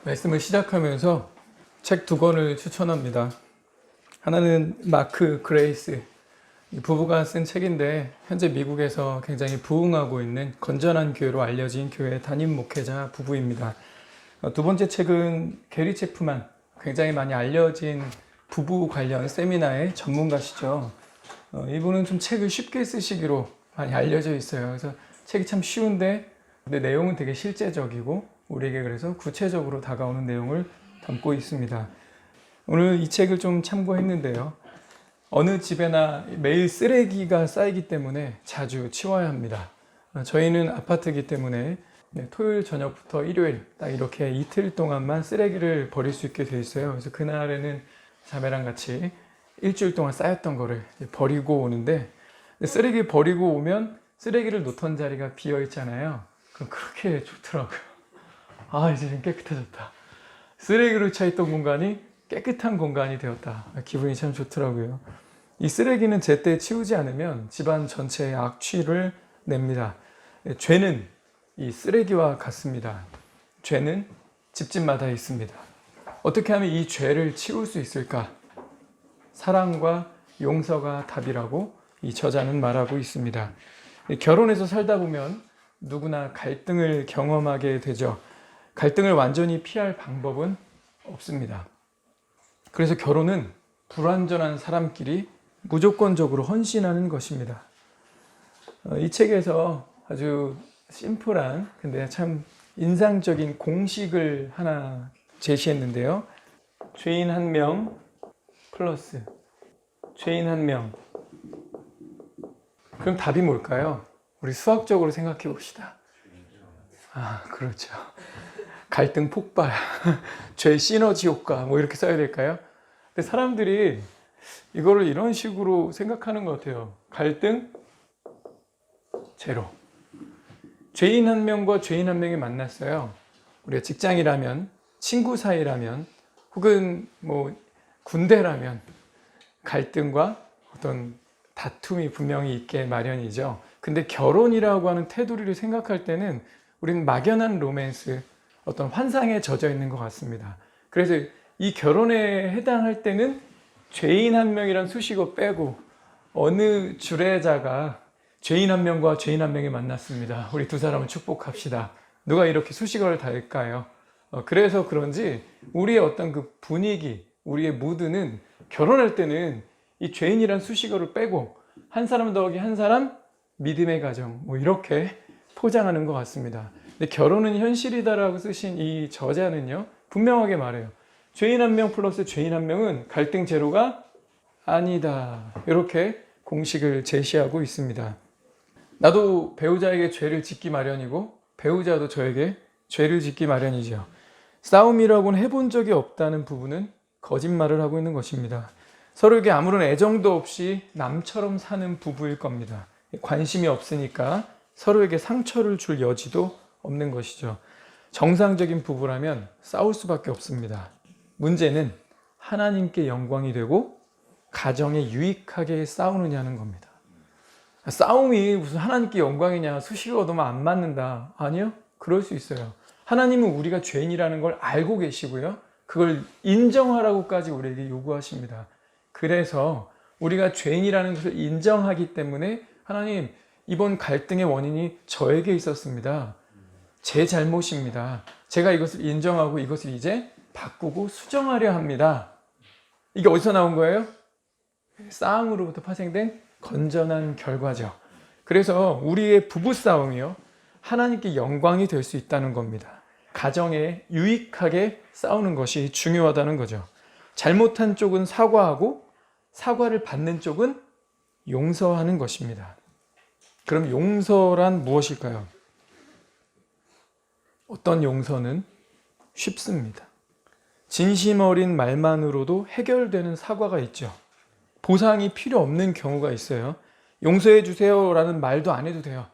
말씀을 시작하면서 책 두 권을 추천합니다. 하나는 마크 그레이스 이 부부가 쓴 책인데 현재 미국에서 굉장히 부흥하고 있는 건전한 교회로 알려진 교회 담임 목회자 부부입니다. 두 번째 책은 게리 체프만, 굉장히 많이 알려진 부부 관련 세미나의 전문가시죠. 이분은 좀 책을 쉽게 쓰시기로 많이 알려져 있어요. 그래서 책이 참 쉬운데 근데 내용은 되게 실제적이고 우리에게 그래서 구체적으로 다가오는 내용을 담고 있습니다. 오늘 이 책을 좀 참고했는데요. 어느 집에나 매일 쓰레기가 쌓이기 때문에 자주 치워야 합니다. 저희는 아파트이기 때문에 토요일 저녁부터 일요일 딱 이렇게 이틀 동안만 쓰레기를 버릴 수 있게 돼 있어요. 그래서 그날에는 자매랑 같이 일주일 동안 쌓였던 거를 버리고 오는데, 쓰레기 버리고 오면 쓰레기를 놓던 자리가 비어 있잖아요. 그럼 그렇게 좋더라고요. 아, 이제 좀 깨끗해졌다. 쓰레기로 차 있던 공간이 깨끗한 공간이 되었다. 기분이 참 좋더라고요. 이 쓰레기는 제때 치우지 않으면 집안 전체에 악취를 냅니다. 죄는 이 쓰레기와 같습니다. 죄는 집집마다 있습니다. 어떻게 하면 이 죄를 치울 수 있을까? 사랑과 용서가 답이라고 이 저자는 말하고 있습니다. 결혼해서 살다 보면 누구나 갈등을 경험하게 되죠. 갈등을 완전히 피할 방법은 없습니다. 그래서 결혼은 불완전한 사람끼리 무조건적으로 헌신하는 것입니다. 이 책에서 아주 심플한 근데 참 인상적인 공식을 하나 제시했는데요. 죄인 한 명 플러스 죄인 한 명. 그럼 답이 뭘까요? 우리 수학적으로 생각해 봅시다. 그렇죠. 갈등 폭발, 죄 시너지 효과 뭐 이렇게 써야 될까요? 근데 사람들이 이거를 이런 식으로 생각하는 것 같아요. 갈등 제로. 죄인 한 명과 죄인 한 명이 만났어요. 우리가 직장이라면, 친구 사이라면, 혹은 뭐 군대라면 갈등과 어떤 다툼이 분명히 있게 마련이죠. 근데 결혼이라고 하는 테두리를 생각할 때는 우리는 막연한 로맨스, 어떤 환상에 젖어 있는 것 같습니다. 그래서 이 결혼에 해당할 때는 죄인 한 명이란 수식어 빼고 어느 주례자가 죄인 한 명과 죄인 한 명이 만났습니다. 우리 두 사람을 축복합시다. 누가 이렇게 수식어를 달까요? 그래서 그런지 우리의 어떤 그 분위기, 우리의 무드는 결혼할 때는 이 죄인이란 수식어를 빼고 한 사람 더하기 한 사람 믿음의 가정 뭐 이렇게 포장하는 것 같습니다. 근데 결혼은 현실이다라고 쓰신 이 저자는요, 분명하게 말해요. 죄인 한 명 플러스 죄인 한 명은 갈등 제로가 아니다. 이렇게 공식을 제시하고 있습니다. 나도 배우자에게 죄를 짓기 마련이고 배우자도 저에게 죄를 짓기 마련이죠. 싸움이라고는 해본 적이 없다는 부부는 거짓말을 하고 있는 것입니다. 서로에게 아무런 애정도 없이 남처럼 사는 부부일 겁니다. 관심이 없으니까 서로에게 상처를 줄 여지도 없는 것이죠. 정상적인 부부라면 싸울 수밖에 없습니다. 문제는 하나님께 영광이 되고 가정에 유익하게 싸우느냐는 겁니다. 싸움이 무슨 하나님께 영광이냐, 수식어가 너무 안 맞는다. 아니요, 그럴 수 있어요. 하나님은 우리가 죄인이라는 걸 알고 계시고요, 그걸 인정하라고까지 우리에게 요구하십니다. 그래서 우리가 죄인이라는 것을 인정하기 때문에 하나님, 이번 갈등의 원인이 저에게 있었습니다. 제 잘못입니다. 제가 이것을 인정하고 이것을 이제 바꾸고 수정하려 합니다. 이게 어디서 나온 거예요? 싸움으로부터 파생된 건전한 결과죠. 그래서 우리의 부부싸움이요, 하나님께 영광이 될 수 있다는 겁니다. 가정에 유익하게 싸우는 것이 중요하다는 거죠. 잘못한 쪽은 사과하고 사과를 받는 쪽은 용서하는 것입니다. 그럼 용서란 무엇일까요? 어떤 용서는 쉽습니다. 진심 어린 말만으로도 해결되는 사과가 있죠. 보상이 필요 없는 경우가 있어요. 용서해 주세요 라는 말도 안 해도 돼요.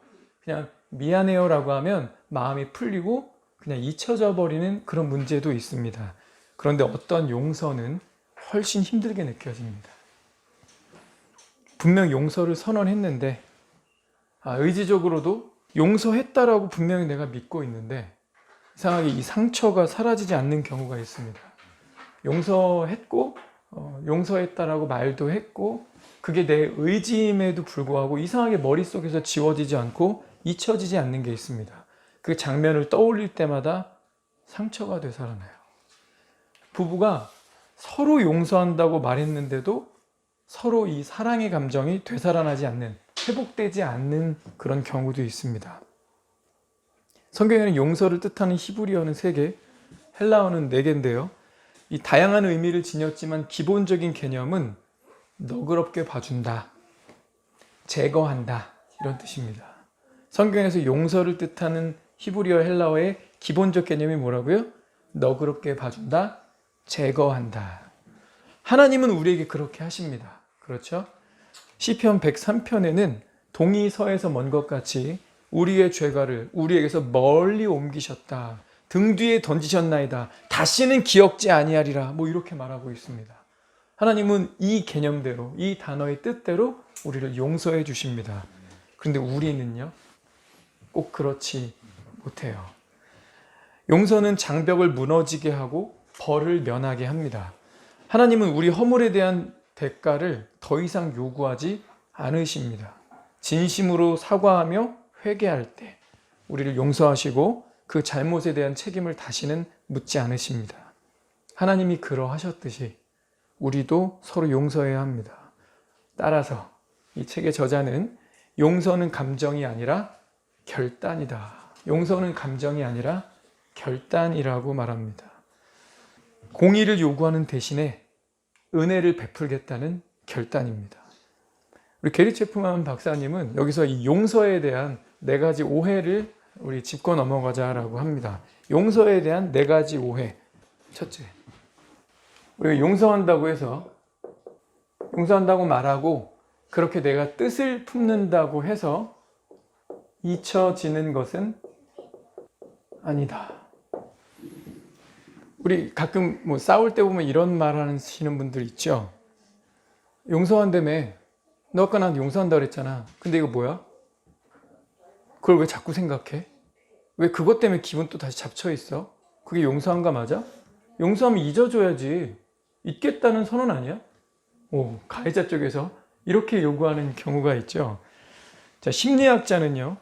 그냥 미안해요 라고 하면 마음이 풀리고 그냥 잊혀져 버리는 그런 문제도 있습니다. 그런데 어떤 용서는 훨씬 힘들게 느껴집니다. 분명 용서를 선언했는데 의지적으로도 용서했다라고 분명히 내가 믿고 있는데 이상하게 이 상처가 사라지지 않는 경우가 있습니다. 용서했고 용서했다라고 말도 했고 그게 내 의지임에도 불구하고 이상하게 머릿속에서 지워지지 않고 잊혀지지 않는 게 있습니다. 그 장면을 떠올릴 때마다 상처가 되살아나요. 부부가 서로 용서한다고 말했는데도 서로 이 사랑의 감정이 되살아나지 않는, 회복되지 않는 그런 경우도 있습니다. 성경에는 용서를 뜻하는 히브리어는 3개, 헬라어는 4개인데요. 이 다양한 의미를 지녔지만 기본적인 개념은 너그럽게 봐준다, 제거한다 이런 뜻입니다. 성경에서 용서를 뜻하는 히브리어 헬라어의 기본적 개념이 뭐라고요? 너그럽게 봐준다, 제거한다. 하나님은 우리에게 그렇게 하십니다. 그렇죠? 시편 103편에는 동이 서에서 먼 것 같이 우리의 죄가를 우리에게서 멀리 옮기셨다. 등 뒤에 던지셨나이다. 다시는 기억지 아니하리라. 뭐 이렇게 말하고 있습니다. 하나님은 이 개념대로, 이 단어의 뜻대로 우리를 용서해 주십니다. 그런데 우리는요, 꼭 그렇지 못해요. 용서는 장벽을 무너지게 하고 벌을 면하게 합니다. 하나님은 우리 허물에 대한 대가를 더 이상 요구하지 않으십니다. 진심으로 사과하며 회개할 때 우리를 용서하시고 그 잘못에 대한 책임을 다시는 묻지 않으십니다. 하나님이 그러하셨듯이 우리도 서로 용서해야 합니다. 따라서 이 책의 저자는 용서는 감정이 아니라 결단이다. 용서는 감정이 아니라 결단이라고 말합니다. 공의를 요구하는 대신에 은혜를 베풀겠다는 결단입니다. 우리 게리 체프만 박사님은 여기서 이 용서에 대한 4가지 오해를 우리 짚고 넘어가자라고 합니다. 용서에 대한 4가지 오해. 첫째, 우리가 용서한다고 해서 용서한다고 말하고 그렇게 내가 뜻을 품는다고 해서 잊혀지는 것은 아니다. 우리 가끔 뭐 싸울 때 보면 이런 말 하시는 분들 있죠. 용서한다며. 너 아까 나한테 용서한다 그랬잖아. 근데 이거 뭐야? 그걸 왜 자꾸 생각해? 왜 그것 때문에 기분 또 다시 잡쳐 있어? 그게 용서한 거 맞아? 용서하면 잊어줘야지. 잊겠다는 선언 아니야? 가해자 쪽에서 이렇게 요구하는 경우가 있죠. 자, 심리학자는요,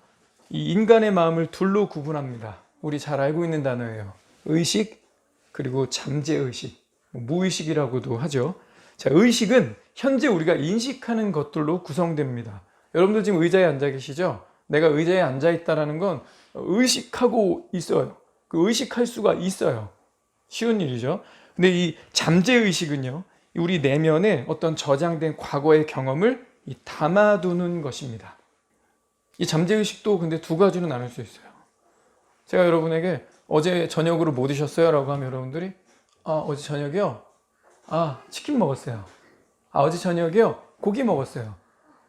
이 인간의 마음을 둘로 구분합니다. 우리 잘 알고 있는 단어예요. 의식, 그리고 잠재의식, 무의식이라고도 하죠. 자, 의식은 현재 우리가 인식하는 것들로 구성됩니다. 여러분들 지금 의자에 앉아 계시죠? 내가 의자에 앉아 있다는 건 의식하고 있어요. 그 의식할 수가 있어요. 쉬운 일이죠. 근데 이 잠재의식은요, 우리 내면에 어떤 저장된 과거의 경험을 담아두는 것입니다. 이 잠재의식도 근데 2가지로 나눌 수 있어요. 제가 여러분에게 어제 저녁으로 뭐 드셨어요? 라고 하면 여러분들이 어제 저녁이요? 치킨 먹었어요. 어제 저녁이요? 고기 먹었어요.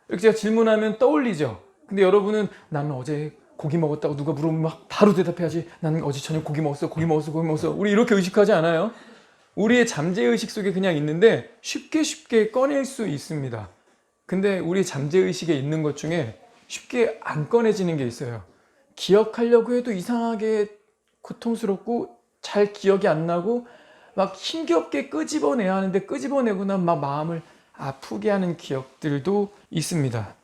이렇게 제가 질문하면 떠올리죠. 근데 여러분은 나는 어제 고기 먹었다고 누가 물어보면 막 바로 대답해야지. 나는 어제 저녁 고기 먹었어. 고기 먹었어. 고기 먹었어. 우리 이렇게 의식하지 않아요? 우리의 잠재의식 속에 그냥 있는데 쉽게 꺼낼 수 있습니다. 근데 우리 잠재의식에 있는 것 중에 쉽게 안 꺼내지는 게 있어요. 기억하려고 해도 이상하게 고통스럽고 잘 기억이 안 나고 막 힘겹게 끄집어내야 하는데 끄집어내고 나면 막 마음을 아프게 하는 기억들도 있습니다.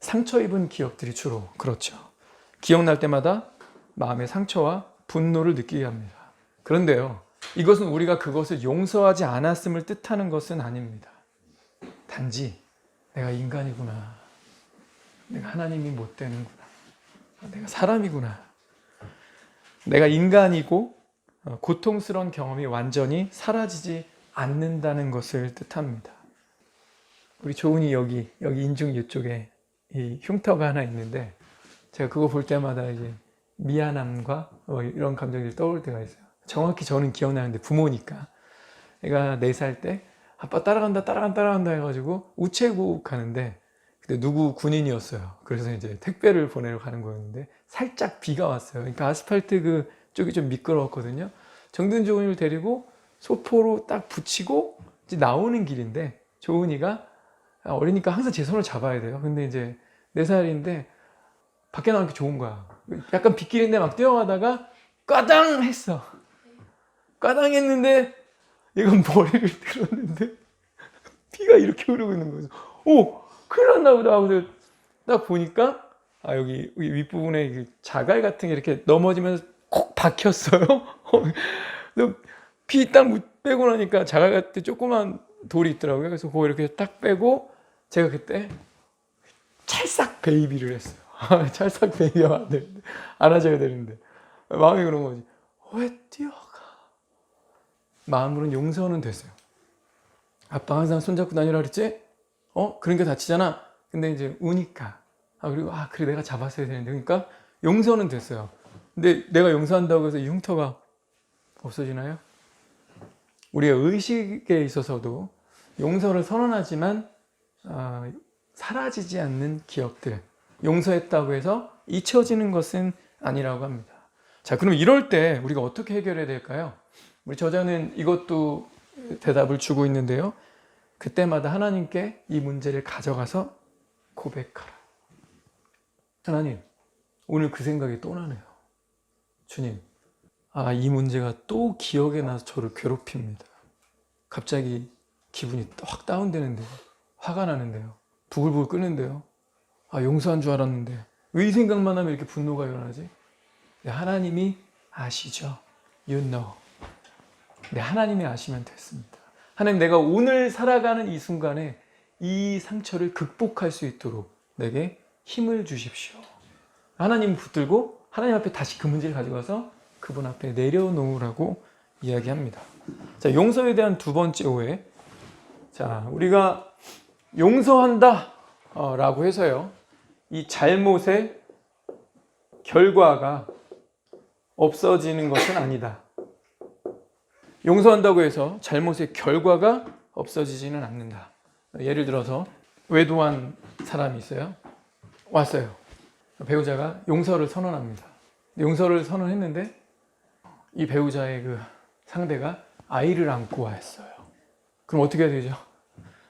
상처 입은 기억들이 주로 그렇죠. 기억날 때마다 마음의 상처와 분노를 느끼게 합니다. 그런데요, 이것은 우리가 그것을 용서하지 않았음을 뜻하는 것은 아닙니다. 단지 내가 인간이구나. 내가 하나님이 못 되는구나. 내가 사람이구나. 내가 인간이고 고통스러운 경험이 완전히 사라지지 않는다는 것을 뜻합니다. 우리 조은이 여기 인중 이쪽에 이 흉터가 하나 있는데 제가 그거 볼 때마다 이제 미안함과 이런 감정들이 떠올 때가 있어요. 정확히 저는 기억나는데 부모니까 애가 4살 때 아빠 따라간다 해가지고 우체국 가는데 그때 누구 군인이었어요. 그래서 이제 택배를 보내러 가는 거였는데 살짝 비가 왔어요. 그러니까 아스팔트 그 쪽이 좀 미끄러웠거든요. 정든 조은이를 데리고 소포로 딱 붙이고 이제 나오는 길인데 조은이가 어리니까 항상 제 손을 잡아야 돼요. 근데 이제 4살인데 밖에 나오는 게 좋은 거야. 약간 빗길인데 막 뛰어가다가 까당 했어. 까당 했는데 얘가 머리를 들었는데 피가 이렇게 흐르고 있는 거예요. 오, 큰일 났나 보다 하고서 딱 보니까 여기 윗부분에 자갈 같은 게 이렇게 넘어지면서 콕 박혔어요. 피 딱 빼고 나니까 자갈 같은 조그만 돌이 있더라고요. 그래서 그거 이렇게 딱 빼고 제가 그때 찰싹 베이비를 했어요. 찰싹 베이비가 안 되는데, 안아줘야 되는데 마음이 그런 거지. 왜 뛰어가? 마음으로는 용서는 됐어요. 아빠 항상 손잡고 다니라 그랬지? 그러니까 다치잖아. 근데 이제 우니까 그리고 그래 내가 잡았어야 되는데, 그러니까 용서는 됐어요. 근데 내가 용서한다고 해서 이 흉터가 없어지나요? 우리의 의식에 있어서도 용서를 선언하지만 사라지지 않는 기억들, 용서했다고 해서 잊혀지는 것은 아니라고 합니다. 자, 그럼 이럴 때 우리가 어떻게 해결해야 될까요? 우리 저자는 이것도 대답을 주고 있는데요. 그때마다 하나님께 이 문제를 가져가서 고백하라. 하나님, 오늘 그 생각이 또 나네요. 주님, 이 문제가 또 기억에 나서 저를 괴롭힙니다. 갑자기 기분이 확 다운되는데요. 화가 나는데요. 부글부글 끓는데요. 용서한 줄 알았는데 왜 이 생각만 하면 이렇게 분노가 일어나지? 하나님이 아시죠? You know. 하나님이 아시면 됐습니다. 하나님, 내가 오늘 살아가는 이 순간에 이 상처를 극복할 수 있도록 내게 힘을 주십시오. 하나님 붙들고 하나님 앞에 다시 그 문제를 가져가서 그분 앞에 내려놓으라고 이야기합니다. 자, 용서에 대한 두 번째 오해. 자, 우리가 용서한다 라고 해서요, 이 잘못의 결과가 없어지는 것은 아니다. 용서한다고 해서 잘못의 결과가 없어지지는 않는다. 예를 들어서 외도한 사람이 있어요. 왔어요. 배우자가 용서를 선언합니다. 용서를 선언했는데 이 배우자의 그 상대가 아이를 안고 왔어요. 그럼 어떻게 해야 되죠?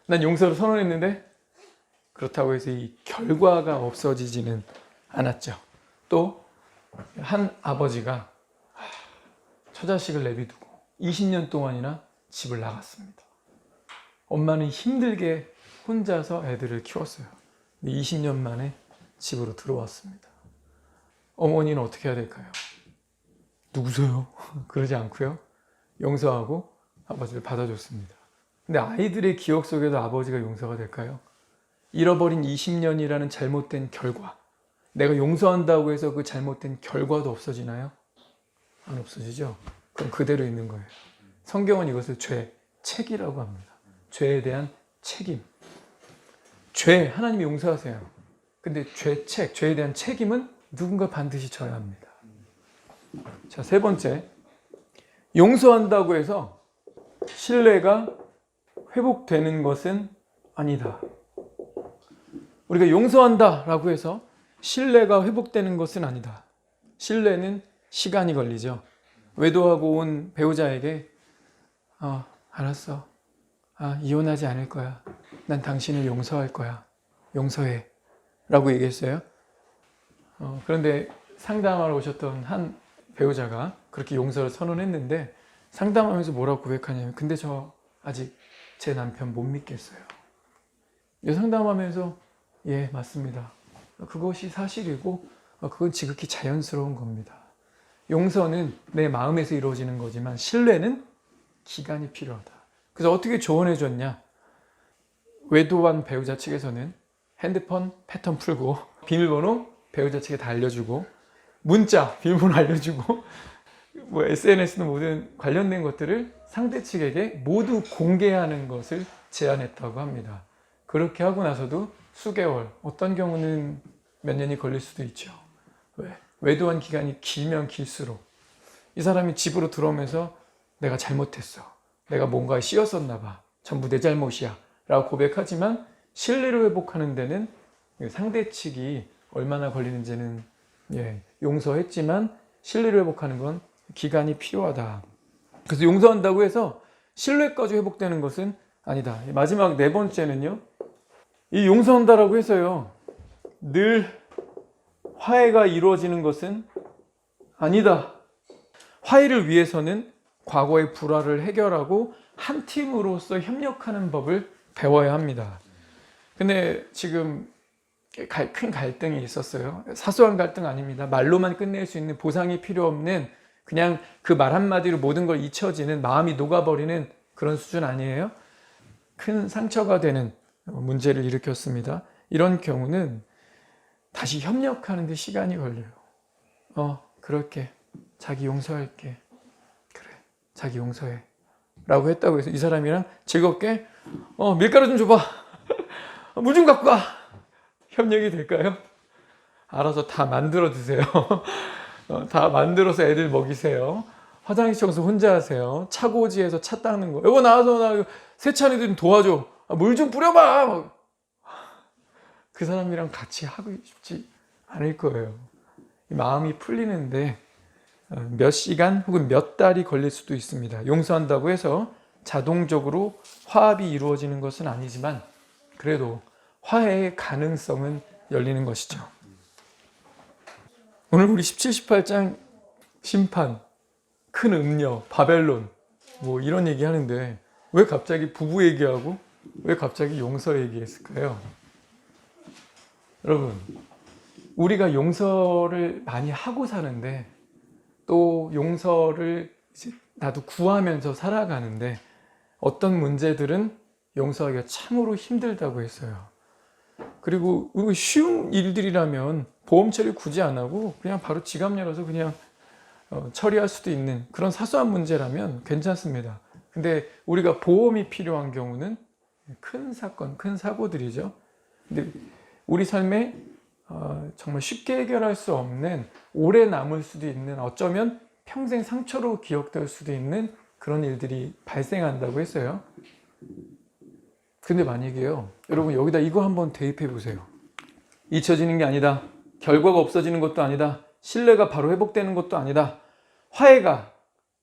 난 용서를 선언했는데 그렇다고 해서 이 결과가 없어지지는 않았죠. 또 한 아버지가 처자식을 내비두고 20년 동안이나 집을 나갔습니다. 엄마는 힘들게 혼자서 애들을 키웠어요. 20년 만에 집으로 들어왔습니다. 어머니는 어떻게 해야 될까요? 누구세요? 그러지 않고요. 용서하고 아버지를 받아줬습니다. 근데 아이들의 기억 속에도 아버지가 용서가 될까요? 잃어버린 20년이라는 잘못된 결과, 내가 용서한다고 해서 그 잘못된 결과도 없어지나요? 안 없어지죠? 그럼 그대로 있는 거예요. 성경은 이것을 죄책이라고 합니다. 죄에 대한 책임. 죄, 하나님이 용서하세요. 근데 죄에 대한 책임은 누군가 반드시 져야 합니다. 자, 세 번째. 용서한다고 해서 신뢰가 회복되는 것은 아니다. 우리가 용서한다라고 해서 신뢰가 회복되는 것은 아니다. 신뢰는 시간이 걸리죠. 외도하고 온 배우자에게 알았어. 이혼하지 않을 거야. 난 당신을 용서할 거야. 용서해. 라고 얘기했어요. 그런데 상담하러 오셨던 한 배우자가 그렇게 용서를 선언했는데 상담하면서 뭐라고 고백하냐면, 근데 저 아직 제 남편 못 믿겠어요. 상담하면서 예, 맞습니다. 그것이 사실이고 그건 지극히 자연스러운 겁니다. 용서는 내 마음에서 이루어지는 거지만 신뢰는 기간이 필요하다. 그래서 어떻게 조언해 줬냐? 외도한 배우자 측에서는 핸드폰 패턴 풀고 비밀번호 배우자 측에 다 알려주고 문자 비밀번호 알려주고 SNS는 모든 관련된 것들을 상대 측에게 모두 공개하는 것을 제안했다고 합니다. 그렇게 하고 나서도 수개월, 어떤 경우는 몇 년이 걸릴 수도 있죠. 왜? 외도한 기간이 길면 길수록 이 사람이 집으로 들어오면서 내가 잘못했어. 내가 뭔가에 씌었었나 봐. 전부 내 잘못이야. 라고 고백하지만 신뢰를 회복하는 데는 상대 측이 얼마나 걸리는지는 용서했지만 신뢰를 회복하는 건 기간이 필요하다. 그래서 용서한다고 해서 신뢰까지 회복되는 것은 아니다. 마지막 네 번째는요. 이 용서한다라고 해서요. 늘 화해가 이루어지는 것은 아니다. 화해를 위해서는 과거의 불화를 해결하고 한 팀으로서 협력하는 법을 배워야 합니다. 근데 지금 큰 갈등이 있었어요. 사소한 갈등 아닙니다. 말로만 끝낼 수 있는, 보상이 필요 없는, 그냥 그 말 한마디로 모든 걸 잊혀지는, 마음이 녹아버리는 그런 수준 아니에요. 큰 상처가 되는 문제를 일으켰습니다. 이런 경우는 다시 협력하는 데 시간이 걸려요. 그럴게. 자기 용서할게. 그래, 자기 용서해. 라고 했다고 해서 이 사람이랑 즐겁게 밀가루 좀 줘봐. 물 좀 갖고 와. 협력이 될까요? 알아서 다 만들어 드세요. 다 만들어서 애들 먹이세요. 화장실 청소 혼자 하세요. 차고지에서 차 닦는 거. 여보 나와서 나 세차하는 좀 도와줘. 물 좀 뿌려봐. 그 사람이랑 같이 하고 싶지 않을 거예요. 마음이 풀리는데 몇 시간 혹은 몇 달이 걸릴 수도 있습니다. 용서한다고 해서 자동적으로 화합이 이루어지는 것은 아니지만 그래도 화해의 가능성은 열리는 것이죠. 오늘 우리 17, 18장 심판, 큰 음녀, 바벨론 뭐 이런 얘기 하는데 왜 갑자기 부부 얘기하고 왜 갑자기 용서 얘기했을까요? 여러분, 우리가 용서를 많이 하고 사는데 또 용서를 이제 나도 구하면서 살아가는데 어떤 문제들은 용서하기가 참으로 힘들다고 했어요. 그리고 쉬운 일들이라면 보험 처리 굳이 안 하고 그냥 바로 지갑 열어서 그냥 처리할 수도 있는 그런 사소한 문제라면 괜찮습니다. 근데 우리가 보험이 필요한 경우는 큰 사건, 큰 사고들이죠. 근데 우리 삶에 정말 쉽게 해결할 수 없는, 오래 남을 수도 있는, 어쩌면 평생 상처로 기억될 수도 있는 그런 일들이 발생한다고 했어요. 근데 만약에요, 여러분 여기다 이거 한번 대입해 보세요. 잊혀지는 게 아니다. 결과가 없어지는 것도 아니다. 신뢰가 바로 회복되는 것도 아니다. 화해가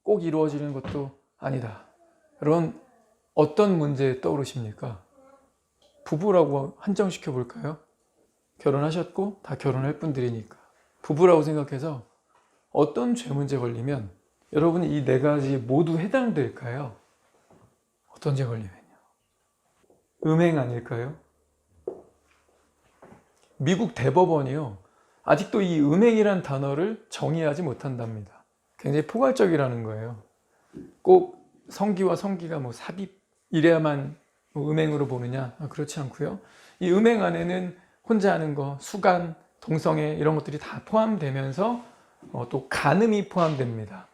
꼭 이루어지는 것도 아니다. 여러분 어떤 문제 떠오르십니까? 부부라고 한정시켜 볼까요? 결혼하셨고 다 결혼할 분들이니까 부부라고 생각해서 어떤 죄 문제 걸리면 여러분이 이 네 가지 모두 해당될까요? 어떤 죄 걸리면요? 음행 아닐까요? 미국 대법원이요, 아직도 이 음행이란 단어를 정의하지 못한답니다. 굉장히 포괄적이라는 거예요. 꼭 성기와 성기가 뭐 삽입 이래야만 뭐 음행으로 보느냐? 그렇지 않고요. 이 음행 안에는 혼자 하는 거, 수간, 동성애 이런 것들이 다 포함되면서 또 간음이 포함됩니다.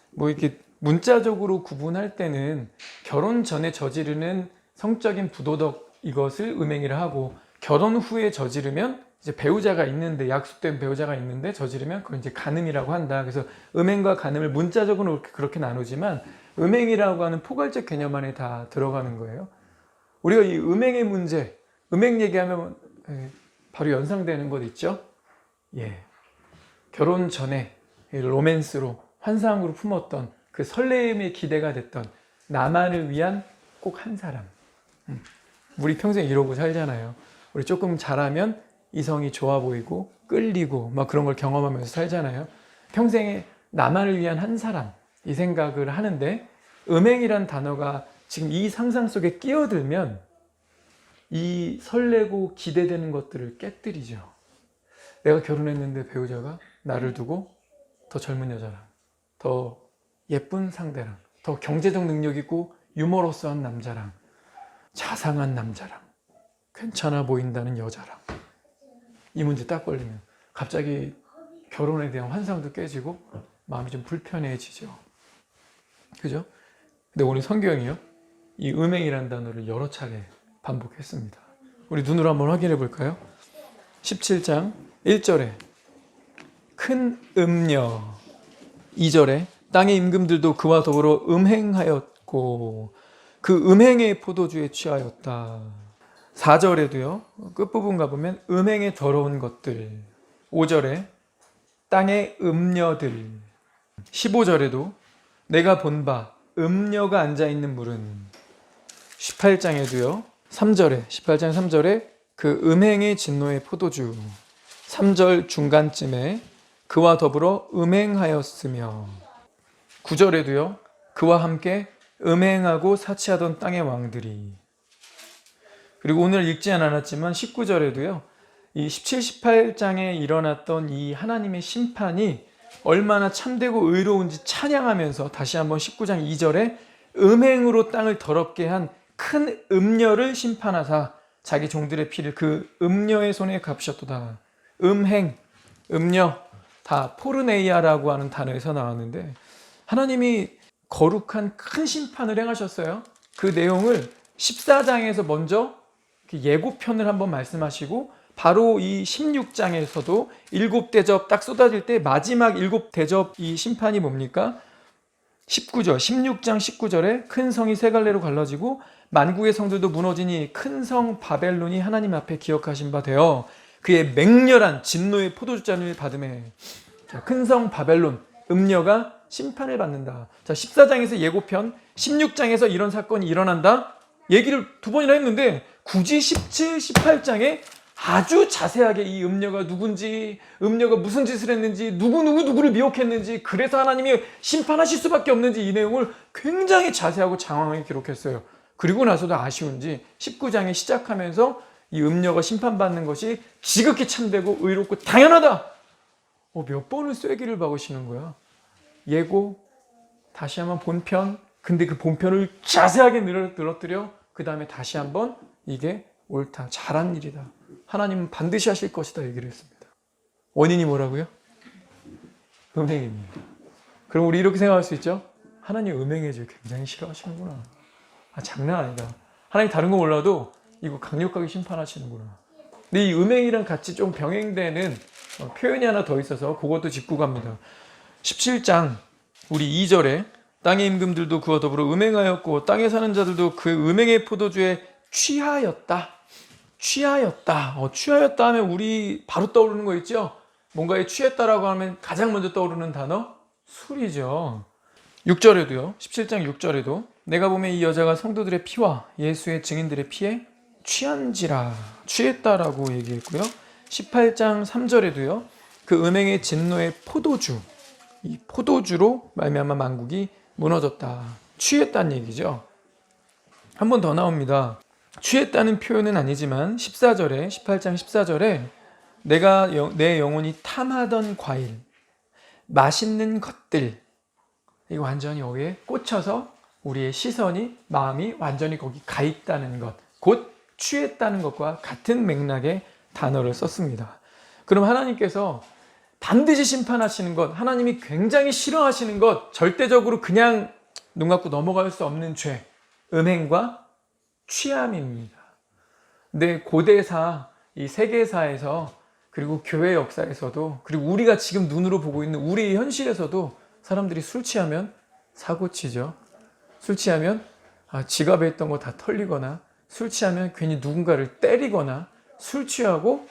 뭐 이렇게 문자적으로 구분할 때는 결혼 전에 저지르는 성적인 부도덕 이것을 음행이라 하고, 결혼 후에 저지르면 이제 배우자가 있는데, 약속된 배우자가 있는데 저지르면 그걸 이제 간음이라고 한다. 그래서 음행과 간음을 문자적으로 그렇게 나누지만 음행이라고 하는 포괄적 개념 안에 다 들어가는 거예요. 우리가 이 음행의 문제, 음행 얘기하면 바로 연상되는 것 있죠? 결혼 전에 로맨스로, 환상으로 품었던 그 설레임의 기대가 됐던 나만을 위한 꼭 한 사람. 우리 평생 이러고 살잖아요. 우리 조금 잘하면 이성이 좋아 보이고 끌리고 막 그런 걸 경험하면서 살잖아요. 평생에 나만을 위한 한 사람, 이 생각을 하는데 음행이란 단어가 지금 이 상상 속에 끼어들면 이 설레고 기대되는 것들을 깨뜨리죠. 내가 결혼했는데 배우자가 나를 두고 더 젊은 여자랑, 더 예쁜 상대랑, 더 경제적 능력 있고 유머러스한 남자랑, 자상한 남자랑, 괜찮아 보인다는 여자랑, 이 문제 딱 걸리면 갑자기 결혼에 대한 환상도 깨지고 마음이 좀 불편해지죠. 그죠? 근데 오늘 성경이요, 이 음행이라는 단어를 여러 차례 반복했습니다. 우리 눈으로 한번 확인해 볼까요? 17장 1절에 큰 음녀, 2절에 땅의 임금들도 그와 더불어 음행하였고 그 음행의 포도주에 취하였다. 4절에도요, 끝부분 가보면 음행에 더러운 것들, 5절에 땅의 음녀들, 15절에도 내가 본 바 음녀가 앉아있는 물은, 18장에도요 3절에, 18장 3절에 그 음행의 진노의 포도주, 3절 중간쯤에 그와 더불어 음행하였으며, 9절에도요. 그와 함께 음행하고 사치하던 땅의 왕들이. 그리고 오늘 읽지 않았지만 19절에도요. 이 17, 18장에 일어났던 이 하나님의 심판이 얼마나 참되고 의로운지 찬양하면서 다시 한번 19장 2절에 음행으로 땅을 더럽게 한 큰 음녀를 심판하사 자기 종들의 피를 그 음녀의 손에 갚으셨도다. 음행, 음녀 다 포르네이아라고 하는 단어에서 나왔는데 하나님이 거룩한 큰 심판을 행하셨어요. 그 내용을 14장에서 먼저 예고편을 한번 말씀하시고 바로 이 16장에서도 7대접 딱 쏟아질 때 마지막 7대접 이 심판이 뭡니까? 19절, 16장 19절에 큰 성이 세 갈래로 갈라지고 만국의 성들도 무너지니 큰 성 바벨론이 하나님 앞에 기억하신 바 되어 그의 맹렬한 진노의 포도주잔을 받음에. 큰 성 바벨론, 음녀가 심판을 받는다. 자, 14장에서 예고편, 16장에서 이런 사건이 일어난다. 얘기를 두 번이나 했는데 굳이 17, 18장에 아주 자세하게 이 음녀가 누군지, 음녀가 무슨 짓을 했는지, 누구를 미혹했는지, 그래서 하나님이 심판하실 수밖에 없는지 이 내용을 굉장히 자세하고 장황하게 기록했어요. 그리고 나서도 아쉬운지 19장에 시작하면서 이 음녀가 심판받는 것이 지극히 참되고 의롭고 당연하다. 몇 번을 쐐기를 박으시는 거야. 예고, 다시 한번 본편, 근데 그 본편을 자세하게 늘어뜨려 그 다음에 다시 한번 이게 옳다, 잘한 일이다. 하나님은 반드시 하실 것이다 얘기를 했습니다. 원인이 뭐라고요? 음행입니다. 그럼 우리 이렇게 생각할 수 있죠? 하나님 음행의 죄 굉장히 싫어하시는구나. 장난 아니다. 하나님 다른 거 몰라도 이거 강력하게 심판하시는구나. 근데 이 음행이랑 같이 좀 병행되는 표현이 하나 더 있어서 그것도 짚고 갑니다. 17장 우리 2절에 땅의 임금들도 그와 더불어 음행하였고 땅에 사는 자들도 그 음행의 포도주에 취하였다. 취하였다 하면 우리 바로 떠오르는 거 있죠? 뭔가에 취했다라고 하면 가장 먼저 떠오르는 단어? 술이죠. 6절에도요. 17장 6절에도 내가 보면 이 여자가 성도들의 피와 예수의 증인들의 피에 취한지라. 취했다라고 얘기했고요. 18장 3절에도요. 그 음행의 진노의 포도주, 이 포도주로 말미암아 만국이 무너졌다. 취했다는 얘기죠. 한 번 더 나옵니다. 취했다는 표현은 아니지만 14절에 18장 14절에 내가 내 영혼이 탐하던 과일, 맛있는 것들, 이거 완전히 여기에 꽂혀서 우리의 시선이, 마음이 완전히 거기 가 있다는 것, 곧 취했다는 것과 같은 맥락의 단어를 썼습니다. 그럼 하나님께서 반드시 심판하시는 것, 하나님이 굉장히 싫어하시는 것, 절대적으로 그냥 눈 감고 넘어갈 수 없는 죄, 음행과 취함입니다. 근데 고대사, 이 세계사에서 그리고 교회 역사에서도 그리고 우리가 지금 눈으로 보고 있는 우리의 현실에서도 사람들이 술 취하면 사고치죠. 술 취하면 지갑에 있던 거 다 털리거나 술 취하면 괜히 누군가를 때리거나 술 취하고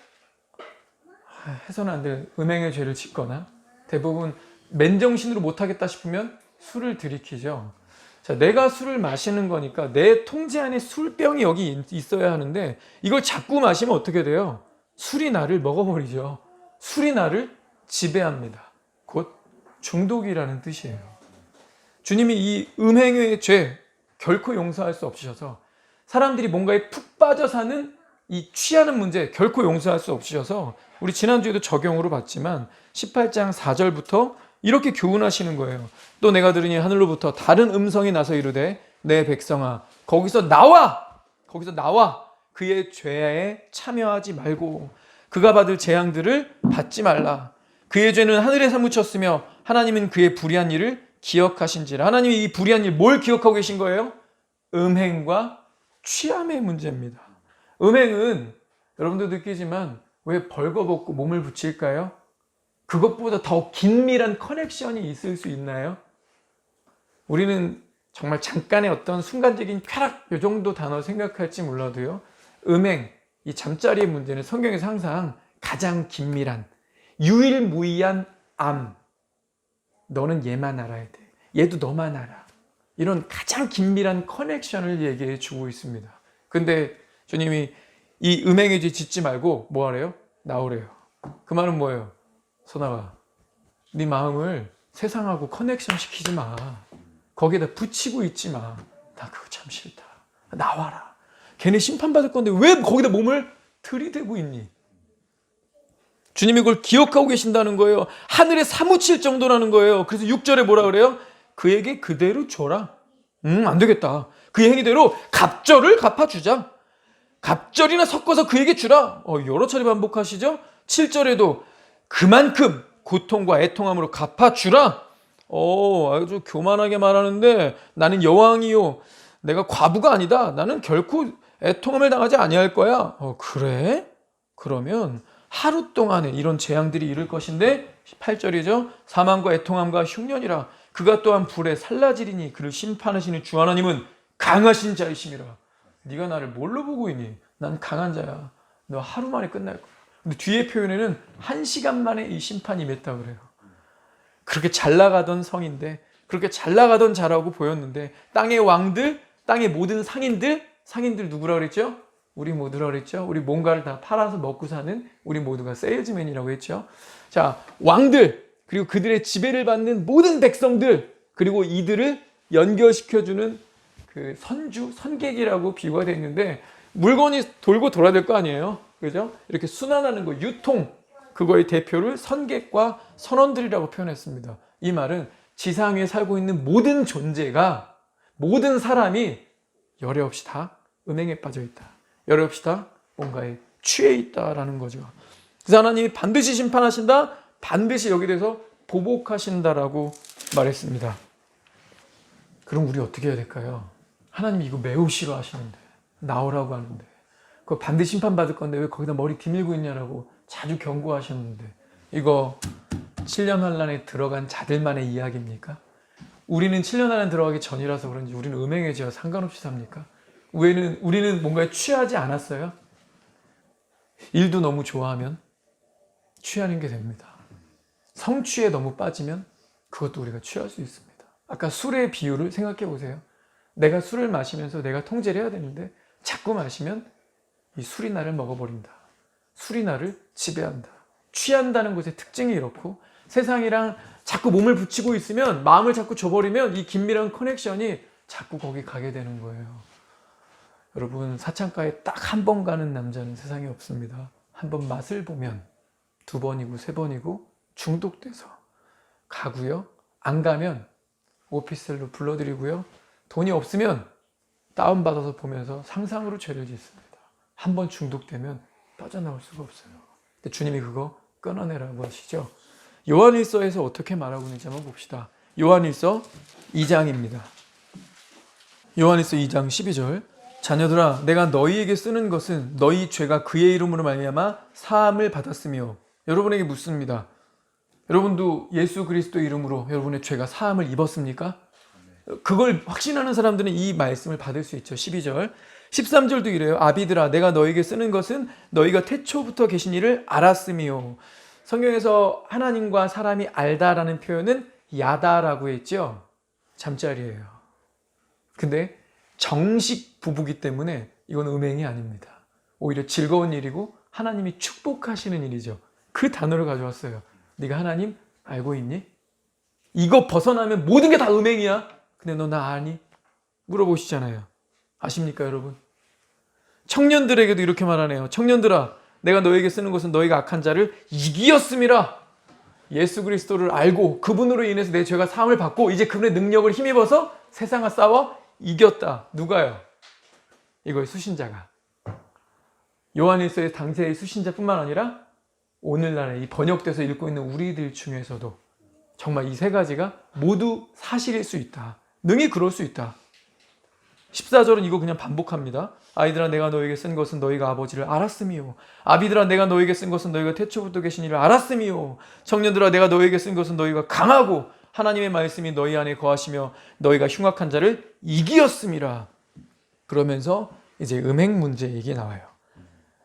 해서는 안 될 음행의 죄를 짓거나 대부분 맨정신으로 못하겠다 싶으면 술을 들이키죠. 자, 내가 술을 마시는 거니까 내 통제 안에 술병이 여기 있어야 하는데 이걸 자꾸 마시면 어떻게 돼요? 술이 나를 먹어버리죠. 술이 나를 지배합니다. 곧 중독이라는 뜻이에요. 주님이 이 음행의 죄 결코 용서할 수 없으셔서 사람들이 뭔가에 푹 빠져 사는 이 취하는 문제 결코 용서할 수 없으셔서 우리 지난주에도 적용으로 봤지만 18장 4절부터 이렇게 교훈하시는 거예요. 또 내가 들으니 하늘로부터 다른 음성이 나서 이르되 내 백성아 거기서 나와 그의 죄에 참여하지 말고 그가 받을 재앙들을 받지 말라. 그의 죄는 하늘에 사무쳤으며 하나님은 그의 불의한 일을 기억하신지라. 하나님이 이 불의한 일 뭘 기억하고 계신 거예요? 음행과 취함의 문제입니다. 음행은 여러분도 느끼지만 왜 벌거벗고 몸을 붙일까요? 그것보다 더 긴밀한 커넥션이 있을 수 있나요? 우리는 정말 잠깐의 어떤 순간적인 쾌락 이 정도 단어 생각할지 몰라도요. 음행, 이 잠자리의 문제는 성경에서 항상 가장 긴밀한 유일무이한 암. 너는 얘만 알아야 돼. 얘도 너만 알아. 이런 가장 긴밀한 커넥션을 얘기해 주고 있습니다. 근데 주님이 이 음행의 죄 짓지 말고 뭐 하래요? 나오래요. 그 말은 뭐예요? 선아가 네 마음을 세상하고 커넥션 시키지 마. 거기에다 붙이고 있지 마. 나 그거 참 싫다. 나와라. 걔네 심판받을 건데 왜 거기다 몸을 들이대고 있니? 주님이 그걸 기억하고 계신다는 거예요. 하늘에 사무칠 정도라는 거예요. 그래서 6절에 뭐라 그래요? 그에게 그대로 줘라. 안 되겠다. 그의 행위대로 갑절을 갚아주자. 갑절이나 섞어서 그에게 주라. 여러 차례 반복하시죠? 7절에도 그만큼 고통과 애통함으로 갚아주라. 아주 교만하게 말하는데 나는 여왕이요. 내가 과부가 아니다. 나는 결코 애통함을 당하지 아니할 거야. 그래? 그러면 하루 동안에 이런 재앙들이 이를 것인데 8절이죠. 사망과 애통함과 흉년이라 그가 또한 불에 살라지리니 그를 심판하시는 주 하나님은 강하신 자이심이라. 네가 나를 뭘로 보고 있니? 난 강한 자야. 너 하루 만에 끝날 거야. 근데 뒤에 표현에는 1시간 만에 이 심판이 임했다 그래요. 그렇게 잘 나가던 성인데 그렇게 잘 나가던 자라고 보였는데 땅의 왕들, 땅의 모든 상인들 누구라 그랬죠? 우리 모두라 그랬죠? 우리 뭔가를 다 팔아서 먹고 사는 우리 모두가 세일즈맨이라고 했죠. 자, 왕들 그리고 그들의 지배를 받는 모든 백성들 그리고 이들을 연결시켜주는 그 선객이라고 비유가 되어 있는데 물건이 돌고 돌아야 될 거 아니에요. 그죠? 이렇게 순환하는 거, 유통 그거의 대표를 선객과 선원들이라고 표현했습니다. 이 말은 지상 위에 살고 있는 모든 존재가 모든 사람이 열애 없이 다 음행에 빠져 있다. 열애 없이 다 뭔가에 취해 있다라는 거죠. 그래서 하나님이 반드시 심판하신다. 반드시 여기 대해서 보복하신다라고 말했습니다. 그럼 우리 어떻게 해야 될까요? 하나님이 이거 매우 싫어하시는데 나오라고 하는데 그거 반드시 심판받을 건데 왜 거기다 머리 디밀고 있냐라고 자주 경고하셨는데 이거 7년 환란에 들어간 자들만의 이야기입니까? 우리는 7년 환란 들어가기 전이라서 그런지 우리는 음행의 죄와 상관없이 삽니까? 우리는 뭔가에 취하지 않았어요? 일도 너무 좋아하면 취하는 게 됩니다. 성취에 너무 빠지면 그것도 우리가 취할 수 있습니다. 아까 술의 비유를 생각해 보세요. 내가 술을 마시면서 내가 통제를 해야 되는데 자꾸 마시면 이 술이 나를 먹어버린다. 술이 나를 지배한다. 취한다는 것의 특징이 이렇고 세상이랑 자꾸 몸을 붙이고 있으면 마음을 자꾸 줘버리면 이 긴밀한 커넥션이 자꾸 거기 가게 되는 거예요. 여러분 사창가에 딱 한 번 가는 남자는 세상에 없습니다. 한 번 맛을 보면 2번이고 3번이고 중독돼서 가고요. 안 가면 오피스텔로 불러드리고요. 돈이 없으면 다운받아서 보면서 상상으로 죄를 짓습니다. 한 번 중독되면 빠져나올 수가 없어요. 근데 주님이 그거 끊어내라고 하시죠. 요한일서에서 어떻게 말하고 있는지 한번 봅시다. 요한일서 2장입니다. 요한일서 2장 12절 자녀들아 내가 너희에게 쓰는 것은 너희 죄가 그의 이름으로 말미암아 사함을 받았으며 여러분에게 묻습니다. 여러분도 예수 그리스도 이름으로 여러분의 죄가 사함을 입었습니까? 그걸 확신하는 사람들은 이 말씀을 받을 수 있죠. 12절 13절도 이래요. 아비들아 내가 너에게 쓰는 것은 너희가 태초부터 계신 이를 알았으며 성경에서 하나님과 사람이 알다라는 표현은 야다라고 했죠. 잠자리예요. 근데 정식 부부기 때문에 이건 음행이 아닙니다. 오히려 즐거운 일이고 하나님이 축복하시는 일이죠. 그 단어를 가져왔어요. 네가 하나님 알고 있니? 이거 벗어나면 모든 게 다 음행이야. 근데 너 나 아니? 물어보시잖아요. 아십니까 여러분? 청년들에게도 이렇게 말하네요. 청년들아 내가 너에게 쓰는 것은 너희가 악한 자를 이기었음이라. 예수 그리스도를 알고 그분으로 인해서 내 죄가 사함을 받고 이제 그분의 능력을 힘입어서 세상과 싸워 이겼다. 누가요? 이거의 수신자가. 요한일서의 당시의 수신자뿐만 아니라 오늘날에 이 번역돼서 읽고 있는 우리들 중에서도 정말 이 세 가지가 모두 사실일 수 있다. 능히 그럴 수 있다. 14절은 이거 그냥 반복합니다. 아이들아 내가 너에게 쓴 것은 너희가 아버지를 알았음이요. 아비들아 내가 너에게 쓴 것은 너희가 태초부터 계신 이를 알았음이요. 청년들아 내가 너에게 쓴 것은 너희가 강하고 하나님의 말씀이 너희 안에 거하시며 너희가 흉악한 자를 이기었음이라. 그러면서 이제 음행 문제 얘기 나와요.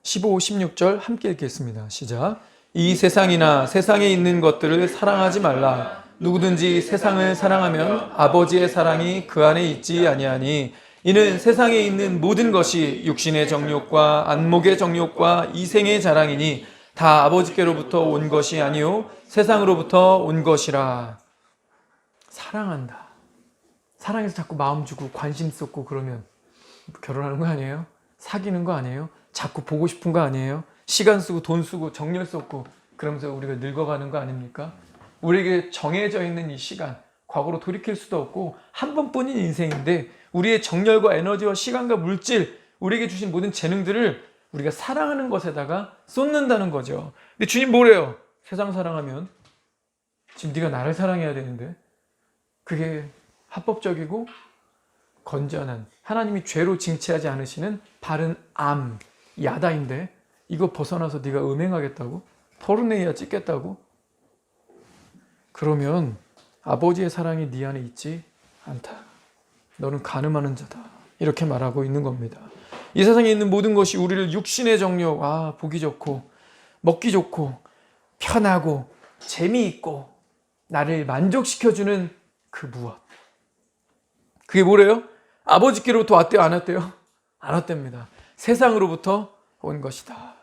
15, 16절 함께 읽겠습니다. 시작. 이 세상이나 세상에 있는 것들을 사랑하지 말라. 누구든지 세상을 사랑하면 아버지의 사랑이 그 안에 있지 아니하니 이는 세상에 있는 모든 것이 육신의 정욕과 안목의 정욕과 이생의 자랑이니 다 아버지께로부터 온 것이 아니요 세상으로부터 온 것이라. 사랑한다. 사랑해서 자꾸 마음 주고 관심 쏟고 그러면 결혼하는 거 아니에요? 사귀는 거 아니에요? 자꾸 보고 싶은 거 아니에요? 시간 쓰고 돈 쓰고 정열 쏟고 그러면서 우리가 늙어가는 거 아닙니까? 우리에게 정해져 있는 이 시간, 과거로 돌이킬 수도 없고 한 번뿐인 인생인데 우리의 정열과 에너지와 시간과 물질, 우리에게 주신 모든 재능들을 우리가 사랑하는 것에다가 쏟는다는 거죠. 근데 주님 뭐래요? 세상 사랑하면 지금 네가 나를 사랑해야 되는데 그게 합법적이고 건전한 하나님이 죄로 징치하지 않으시는 바른 암, 야다인데 이거 벗어나서 네가 음행하겠다고? 포르네이아 찍겠다고? 그러면 아버지의 사랑이 네 안에 있지 않다. 너는 간음하는 자다. 이렇게 말하고 있는 겁니다. 이 세상에 있는 모든 것이 우리를 육신의 정욕, 보기 좋고 먹기 좋고 편하고 재미있고 나를 만족시켜주는 그 무엇. 그게 뭐래요? 아버지께로부터 왔대요? 안 왔대요? 안 왔답니다. 세상으로부터 온 것이다.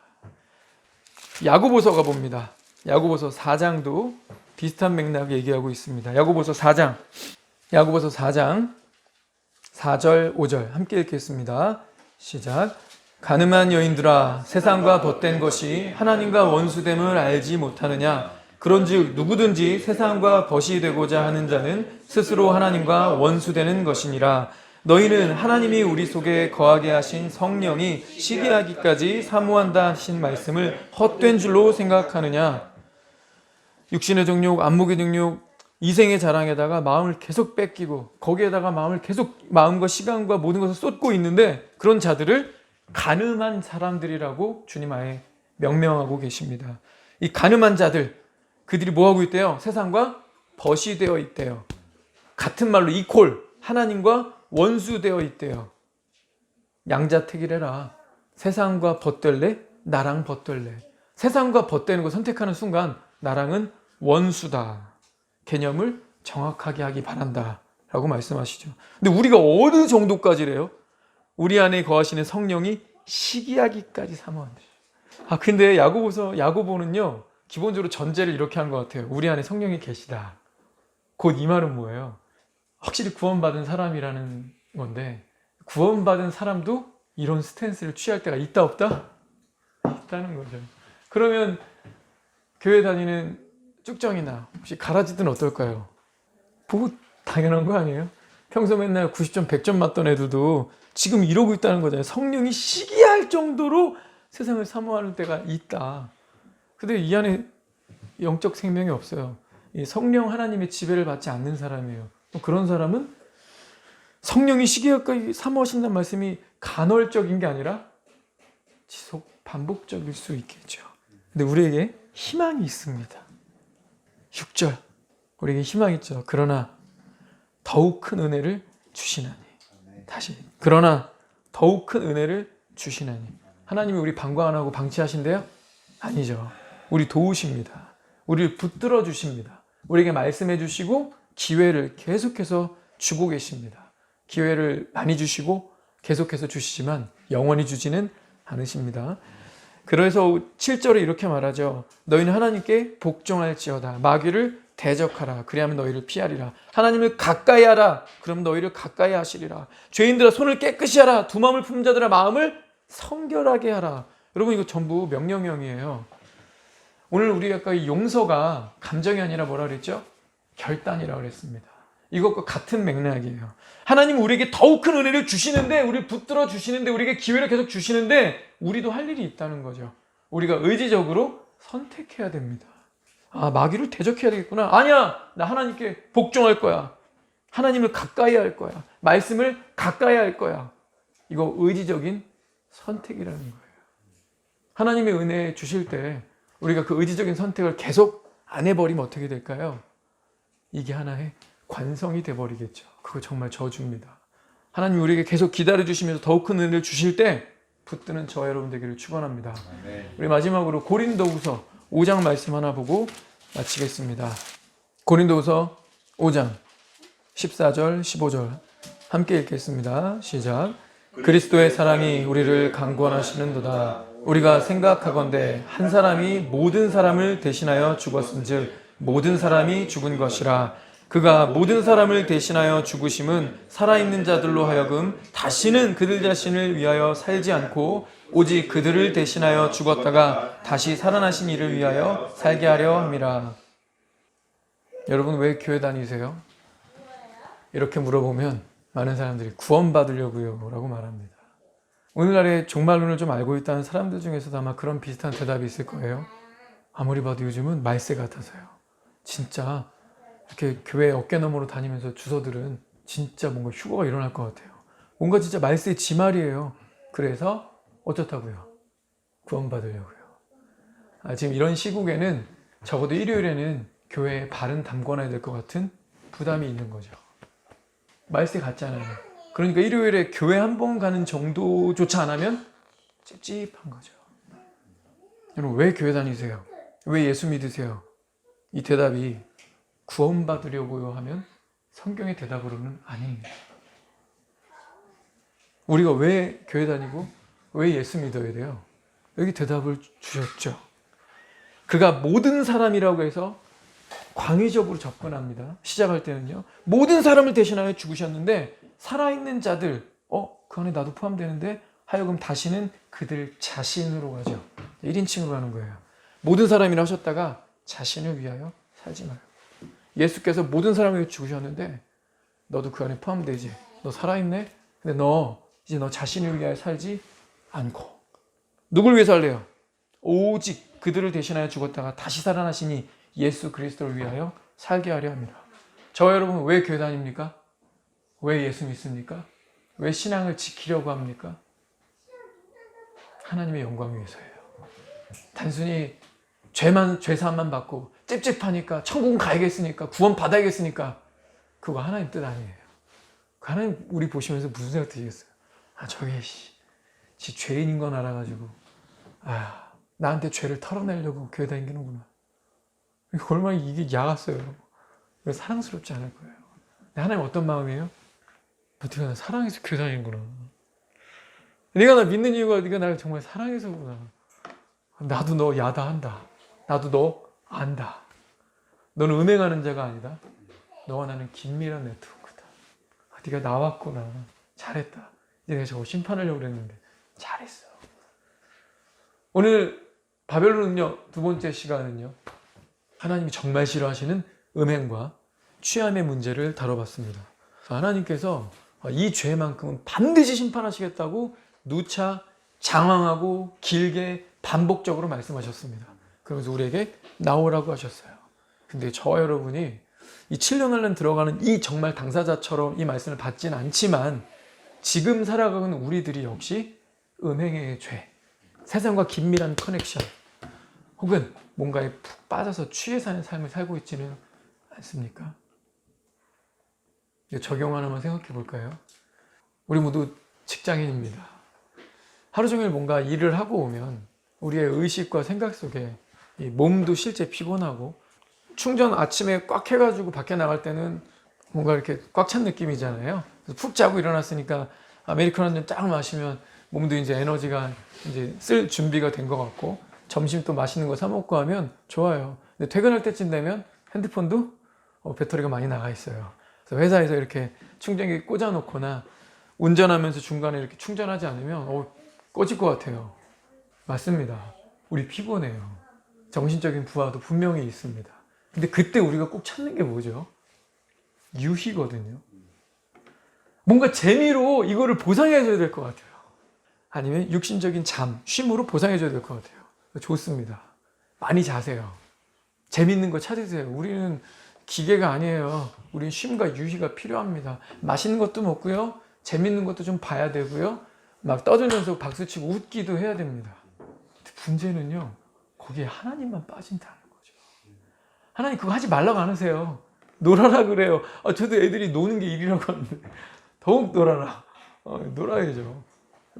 야고보서 가봅니다. 야고보서 4장도 비슷한 맥락 얘기하고 있습니다. 야고보서 4장 4절 5절 함께 읽겠습니다. 시작. 가늠한 여인들아 세상과 벗된 것이 하나님과 원수됨을 알지 못하느냐. 그런즉 누구든지 세상과 벗이 되고자 하는 자는 스스로 하나님과 원수되는 것이니라. 너희는 하나님이 우리 속에 거하게 하신 성령이 시기하기까지 사모한다 하신 말씀을 헛된 줄로 생각하느냐. 육신의 정욕, 안목의 정욕, 이생의 자랑에다가 마음을 계속 뺏기고 거기에다가 마음과 시간과 모든 것을 쏟고 있는데 그런 자들을 간음한 사람들이라고 주님 아예 명명하고 계십니다. 이 간음한 자들, 그들이 뭐하고 있대요? 세상과 벗이 되어 있대요. 같은 말로 이퀄, 하나님과 원수되어 있대요. 양자택일해라. 세상과 벗될래? 나랑 벗될래? 세상과 벗되는 거 선택하는 순간 나랑은 원수다. 개념을 정확하게 하기 바란다 라고 말씀하시죠. 근데 우리가 어느 정도까지래요? 우리 안에 거하시는 성령이 시기하기까지 사모한다. 근데 야고보는요 기본적으로 전제를 이렇게 한 것 같아요. 우리 안에 성령이 계시다. 곧 이 말은 뭐예요? 확실히 구원받은 사람이라는 건데 구원받은 사람도 이런 스탠스를 취할 때가 있다 없다? 있다는 거죠. 그러면 교회 다니는 쭉정이나 혹시 가라지든 어떨까요? 보고 당연한 거 아니에요? 평소 맨날 90점 100점 맞던 애들도 지금 이러고 있다는 거잖아요. 성령이 시기할 정도로 세상을 사모하는 때가 있다. 근데 이 안에 영적 생명이 없어요. 이 성령 하나님의 지배를 받지 않는 사람이에요. 그런 사람은 성령이 시기하기까지 사모하신다는 말씀이 간헐적인 게 아니라 지속 반복적일 수 있겠죠. 근데 우리에게 희망이 있습니다. 6절 우리에게 희망이 있죠. 그러나 더욱 큰 은혜를 주시나니. 다시 그러나 더욱 큰 은혜를 주시나니. 하나님이 우리 방과 안 하고 방치하신대요? 아니죠. 우리 도우십니다. 우리를 붙들어 주십니다. 우리에게 말씀해 주시고 기회를 계속해서 주고 계십니다. 기회를 많이 주시고 계속해서 주시지만 영원히 주지는 않으십니다. 그래서 7절에 이렇게 말하죠. 너희는 하나님께 복종할지어다. 마귀를 대적하라. 그리하면 너희를 피하리라. 하나님을 가까이 하라. 그럼 너희를 가까이 하시리라. 죄인들아 손을 깨끗이 하라. 두 마음을 품은 자들아 마음을 성결하게 하라. 여러분 이거 전부 명령형이에요. 오늘 우리가 아까 이 용서가 감정이 아니라 뭐라 그랬죠? 결단이라고 그랬습니다. 이것과 같은 맥락이에요. 하나님은 우리에게 더욱 큰 은혜를 주시는데 우리를 붙들어 주시는데 우리에게 기회를 계속 주시는데 우리도 할 일이 있다는 거죠. 우리가 의지적으로 선택해야 됩니다. 마귀를 대적해야 되겠구나. 아니야, 나 하나님께 복종할 거야. 하나님을 가까이 할 거야. 말씀을 가까이 할 거야. 이거 의지적인 선택이라는 거예요. 하나님의 은혜 주실 때 우리가 그 의지적인 선택을 계속 안 해버리면 어떻게 될까요? 이게 하나의 관성이 돼버리겠죠. 그거 정말 저주입니다. 하나님 우리에게 계속 기다려주시면서 더욱 큰 은혜를 주실 때 붙드는 저와 여러분 되기를 축원합니다. 우리 마지막으로 고린도후서 5장 말씀 하나 보고 마치겠습니다. 고린도후서 5장 14절 15절 함께 읽겠습니다. 시작. 그리스도의 사랑이 우리를 강권하시는도다. 우리가 생각하건대 한 사람이 모든 사람을 대신하여 죽었은즉 모든 사람이 죽은 것이라. 그가 모든 사람을 대신하여 죽으심은 살아있는 자들로 하여금 다시는 그들 자신을 위하여 살지 않고 오직 그들을 대신하여 죽었다가 다시 살아나신 이를 위하여 살게 하려 함이라. 여러분 왜 교회 다니세요? 이렇게 물어보면 많은 사람들이 구원받으려고요 라고 말합니다. 오늘날의 종말론을 좀 알고 있다는 사람들 중에서도 아마 그런 비슷한 대답이 있을 거예요. 아무리 봐도 요즘은 말세 같아서요. 진짜 이렇게 교회 어깨너머로 다니면서 주서들은 진짜 뭔가 휴거가 일어날 것 같아요. 뭔가 진짜 말세의 지말이에요. 그래서 어쩌다고요? 구원받으려고요. 지금 이런 시국에는 적어도 일요일에는 교회에 발은 담궈놔야 될 것 같은 부담이 있는 거죠. 말세 같잖아요. 그러니까 일요일에 교회 한 번 가는 정도조차 안 하면 찝찝한 거죠. 여러분 왜 교회 다니세요? 왜 예수 믿으세요? 이 대답이 구원받으려고요 하면 성경의 대답으로는 아닙니다. 우리가 왜 교회 다니고 왜 예수 믿어야 돼요? 여기 대답을 주셨죠. 그가 모든 사람이라고 해서 광의적으로 접근합니다. 시작할 때는요. 모든 사람을 대신하여 죽으셨는데 살아있는 자들, 그 안에 나도 포함되는데 하여금 다시는 그들 자신으로 가죠. 1인칭으로 가는 거예요. 모든 사람이라 하셨다가 자신을 위하여 살지 마요. 예수께서 모든 사람을 위해 죽으셨는데 너도 그 안에 포함되지. 너 살아있네? 근데 너 이제 너 자신을 위하여 살지 않고 누굴 위해 살래요? 오직 그들을 대신하여 죽었다가 다시 살아나시니 예수 그리스도를 위하여 살게 하려 합니다. 저와 여러분 왜 교회 다닙니까? 왜 예수 믿습니까? 왜 신앙을 지키려고 합니까? 하나님의 영광 위해서예요. 단순히 죄사함만 받고 찝찝하니까 천국 가야겠으니까 구원 받아야겠으니까 그거 하나님 뜻 아니에요. 하나님 우리 보시면서 무슨 생각 드시겠어요? 저게 지 죄인인 건 알아가지고 나한테 죄를 털어내려고 교회 다니는구나. 얼마나 이게 야갔어요. 사랑스럽지 않을 거예요. 하나님 어떤 마음이에요? 어떻게 나 사랑해서 교회 다니는구나. 네가 나 믿는 이유가 네가 나를 정말 사랑해서구나. 나도 너 야다한다. 나도 너 안다. 너는 음행하는 자가 아니다. 너와 나는 긴밀한 네트워크다. 네가 나왔구나. 잘했다. 이제 내가 저거 심판하려고 그랬는데 잘했어. 오늘 바벨론은요, 두 번째 시간은요, 하나님이 정말 싫어하시는 음행과 취함의 문제를 다뤄봤습니다. 하나님께서 이 죄만큼은 반드시 심판하시겠다고 누차 장황하고 길게 반복적으로 말씀하셨습니다. 그러면서 우리에게 나오라고 하셨어요. 근데 저와 여러분이 이 7년 안에 들어가는 이 정말 당사자처럼 이 말씀을 받지는 않지만 지금 살아가는 우리들이 역시 음행의 죄, 세상과 긴밀한 커넥션 혹은 뭔가에 푹 빠져서 취해 사는 삶을 살고 있지는 않습니까? 적용 하나만 생각해 볼까요? 우리 모두 직장인입니다. 하루 종일 뭔가 일을 하고 오면 우리의 의식과 생각 속에 이 몸도 실제 피곤하고 충전 아침에 꽉 해가지고 밖에 나갈 때는 뭔가 이렇게 꽉 찬 느낌이잖아요. 푹 자고 일어났으니까 아메리카노 한 잔 딱 마시면 몸도 이제 에너지가 이제 쓸 준비가 된 것 같고 점심 또 맛있는 거 사 먹고 하면 좋아요. 근데 퇴근할 때쯤 되면 핸드폰도 배터리가 많이 나가 있어요. 그래서 회사에서 이렇게 충전기 꽂아 놓거나 운전하면서 중간에 이렇게 충전하지 않으면 꺼질 것 같아요. 맞습니다. 우리 피곤해요. 정신적인 부하도 분명히 있습니다. 근데 그때 우리가 꼭 찾는 게 뭐죠? 유희거든요. 뭔가 재미로 이거를 보상해줘야 될 것 같아요. 아니면 육신적인 쉼으로 보상해줘야 될 것 같아요. 좋습니다. 많이 자세요. 재밌는 거 찾으세요. 우리는 기계가 아니에요. 우리는 쉼과 유희가 필요합니다. 맛있는 것도 먹고요. 재밌는 것도 좀 봐야 되고요. 막 떠들면서 박수치고 웃기도 해야 됩니다. 문제는요. 거기에 하나님만 빠진다는 거죠. 하나님 그거 하지 말라고 안 하세요. 놀아라 그래요. 저도 애들이 노는 게 일이라고 하는데 더욱 놀아라. 놀아야죠.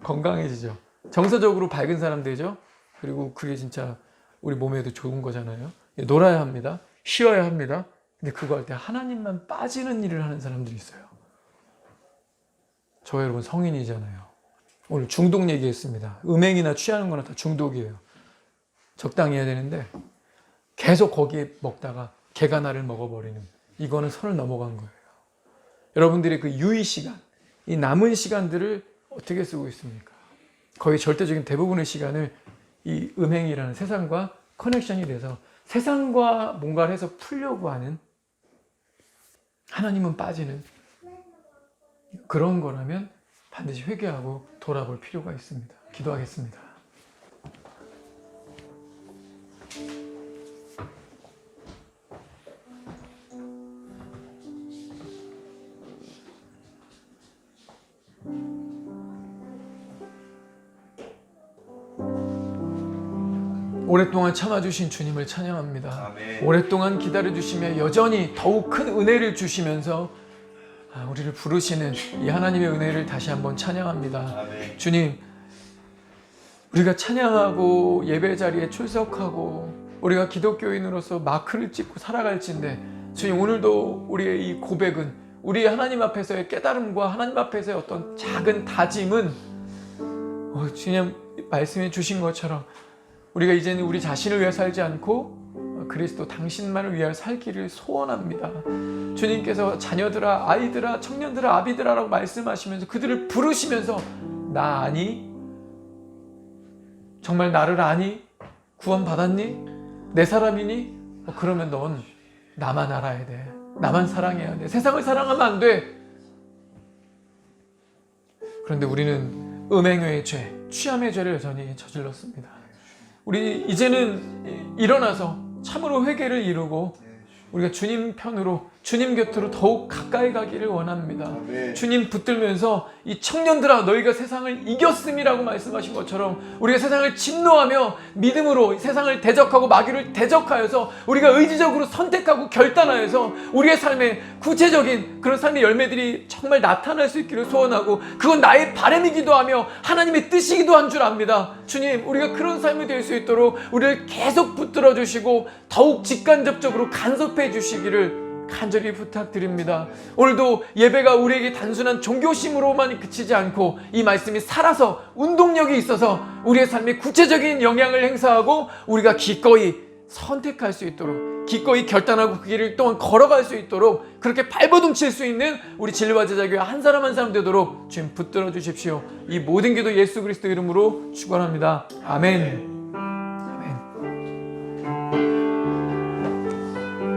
건강해지죠. 정서적으로 밝은 사람 되죠. 그리고 그게 진짜 우리 몸에도 좋은 거잖아요. 놀아야 합니다. 쉬어야 합니다. 근데 그거 할 때 하나님만 빠지는 일을 하는 사람들이 있어요. 저 여러분 성인이잖아요. 오늘 중독 얘기했습니다. 음행이나 취하는 거나 다 중독이에요. 적당히 해야 되는데 계속 거기에 먹다가 개가 나를 먹어버리는 이거는 선을 넘어간 거예요. 여러분들의 그 유의 시간, 이 남은 시간들을 어떻게 쓰고 있습니까? 거의 절대적인 대부분의 시간을 이 음행이라는 세상과 커넥션이 돼서 세상과 뭔가를 해서 풀려고 하는, 하나님은 빠지는 그런 거라면 반드시 회개하고 돌아볼 필요가 있습니다. 기도하겠습니다. 오랫동안 참아주신 주님을 찬양합니다. 아멘. 오랫동안 기다려주시며 여전히 더욱 큰 은혜를 주시면서 우리를 부르시는 이 하나님의 은혜를 다시 한번 찬양합니다. 아멘. 주님, 우리가 찬양하고 예배 자리에 출석하고 우리가 기독교인으로서 마크를 찍고 살아갈진데, 주님, 오늘도 우리의 이 고백은, 우리 하나님 앞에서의 깨달음과 하나님 앞에서의 어떤 작은 다짐은 주님 말씀해 주신 것처럼 우리가 이제는 우리 자신을 위해 살지 않고 그리스도 당신만을 위하여 살기를 소원합니다. 주님께서 자녀들아, 아이들아, 청년들아, 아비들아 라고 말씀하시면서 그들을 부르시면서 나 아니? 정말 나를 아니? 구원받았니? 내 사람이니? 그러면 넌 나만 알아야 돼. 나만 사랑해야 돼. 세상을 사랑하면 안 돼. 그런데 우리는 음행의 죄, 취함의 죄를 여전히 저질렀습니다. 우리 이제는 일어나서 참으로 회개를 이루고 우리가 주님 편으로, 주님 곁으로 더욱 가까이 가기를 원합니다. 아멘. 주님 붙들면서 이 청년들아 너희가 세상을 이겼음이라고 말씀하신 것처럼 우리가 세상을 진노하며 믿음으로 세상을 대적하고 마귀를 대적하여서 우리가 의지적으로 선택하고 결단하여서 우리의 삶에 구체적인 그런 삶의 열매들이 정말 나타날 수 있기를 소원하고, 그건 나의 바람이기도 하며 하나님의 뜻이기도 한 줄 압니다. 주님, 우리가 그런 삶이 될 수 있도록 우리를 계속 붙들어 주시고 더욱 직간접적으로 간섭해 주시기를 간절히 부탁드립니다. 오늘도 예배가 우리에게 단순한 종교심으로만 그치지 않고 이 말씀이 살아서 운동력이 있어서 우리의 삶에 구체적인 영향을 행사하고 우리가 기꺼이 선택할 수 있도록, 기꺼이 결단하고 그 길을 또한 걸어갈 수 있도록, 그렇게 발버둥칠 수 있는 우리 진리와 제자교회 한 사람 한 사람 되도록 주님 붙들어 주십시오. 이 모든 기도 예수 그리스도 이름으로 축원합니다. 아멘.